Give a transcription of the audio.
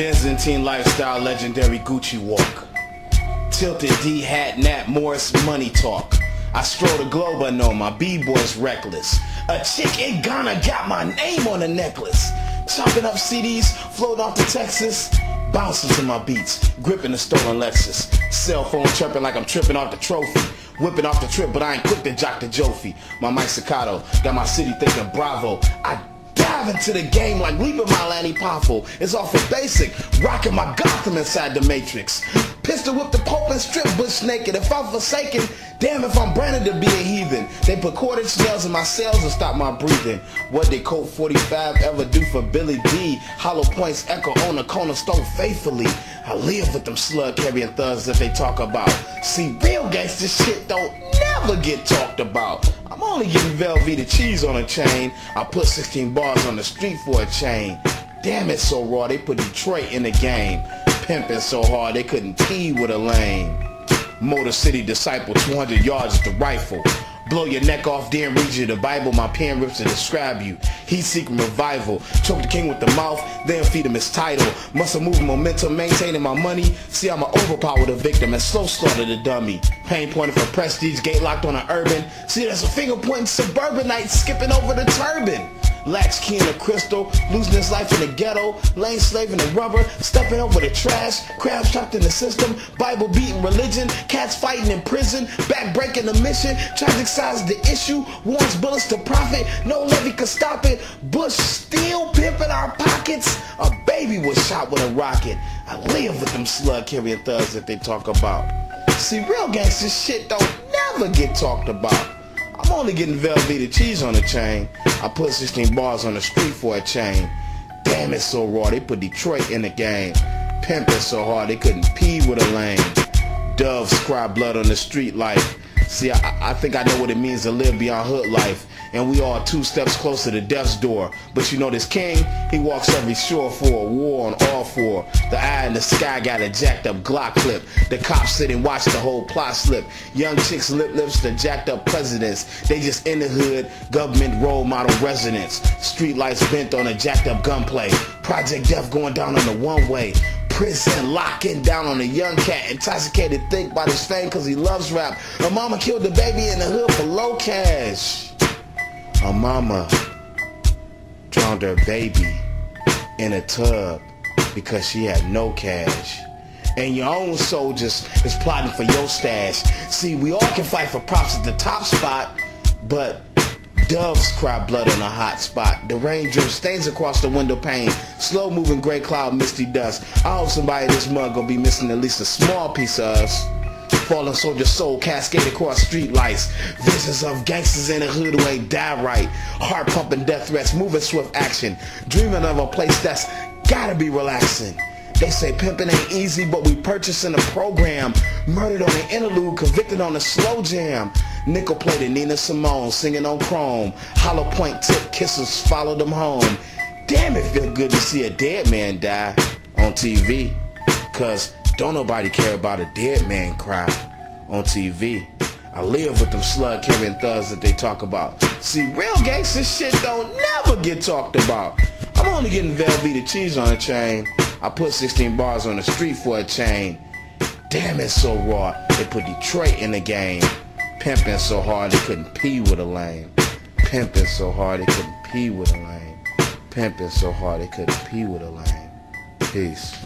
Byzantine lifestyle, legendary Gucci walk. Tilted D hat, Nat Morris, money talk. I stroll the globe unknown, my b-boy's reckless. A chick in Ghana got my name on a necklace. Chopping up CDs, floating off to Texas. Bouncing to my beats, gripping the stolen Lexus. Cell phone chirping like I'm tripping off the trophy. Whipping off the trip, but I ain't quick to jock the Jofi. My Mike Staccato got my city thinking bravo. I dive into the game like leaping my Lanny Poffo. It's all for basic, rocking my Gotham inside the Matrix. Pistol whip the Pope and strip bush naked. If I'm forsaken, damn if I'm branded to be a heathen. They put cordage nails in my cells to stop my breathing. What did Colt 45 ever do for Billy D? Hollow points echo on the corner stove faithfully. I live with them slug carrying thugs that they talk about. See, real gangsta shit don't never get talked about. I'm only getting Velveeta cheese on a chain. I put 16 bars on the street for a chain. Damn, it's so raw, they put Detroit in the game. Pimping so hard they couldn't pee with a lane. Motor City Disciple, 200 yards at the rifle. Blow your neck off, then read you the Bible. My pen rips to describe you. He's seeking revival. Choke the king with the mouth, then feed him his title. Muscle moving momentum, maintaining my money. See, I'ma overpower the victim and slow slaughter the dummy. Pain pointed for prestige, gate locked on an urban. See, there's a finger pointing suburbanite skipping over the turban. Lax key in a crystal, losing his life in the ghetto, lane slave in the rubber, stepping over the trash, crabs trapped in the system, Bible beating religion, cats fighting in prison, back breaking the mission, tragic size of the issue, warns bullets to profit, no levy could stop it, Bush still pimping our pockets, a baby was shot with a rocket, I live with them slug carrying thugs that they talk about. See, real gangster shit don't never get talked about. I'm only getting Velveeta cheese on the chain. I put 16 bars on the street for a chain. Damn, it's so raw, they put Detroit in the game. Pimping so hard they couldn't pee with a lane. Doves cry blood on the street life. See, I think I know what it means to live beyond hood life. And we all 2 steps closer to death's door. But you know this king, he walks every shore for a war on all four. The eye in the sky got a jacked up Glock clip. The cops sit and watch the whole plot slip. Young chicks lip lips to jacked up presidents. They just in the hood, government role model residents. Street lights bent on a jacked up gunplay. Project Death going down on the one way. Prison locking down on a young cat, intoxicated think by his fame cause he loves rap. A mama killed the baby in the hood for low cash. A mama drowned her baby in a tub because she had no cash. And your own soldiers is plotting for your stash. See, we all can fight for props at the top spot, but doves cry blood on a hot spot. The rain drips stains across the window pane. Slow moving gray cloud, misty dust. I hope somebody in this mug gonna be missing at least a small piece of us. Fallen soldier soul cascade across street lights. Visions of gangsters in the hood who ain't die right. Heart pumping death threats, moving swift action. Dreaming of a place that's gotta be relaxing. They say pimping ain't easy, but we purchasing a program. Murdered on an interlude, convicted on a slow jam. Nickel plated Nina Simone, singing on chrome. Hollow point tip kisses follow them home. Damn, it feel good to see a dead man die on TV. Cause don't nobody care about a dead man cry on TV. I live with them slug carrying thugs that they talk about. See, real gangster shit don't never get talked about. I'm only getting Velveeta cheese on a chain. I put 16 bars on the street for a chain. Damn, it's so raw, they put Detroit in the game. Pimping so hard they couldn't pee with a lane. Pimping so hard they couldn't pee with a lane. Pimping so hard they couldn't pee with a lane. Peace.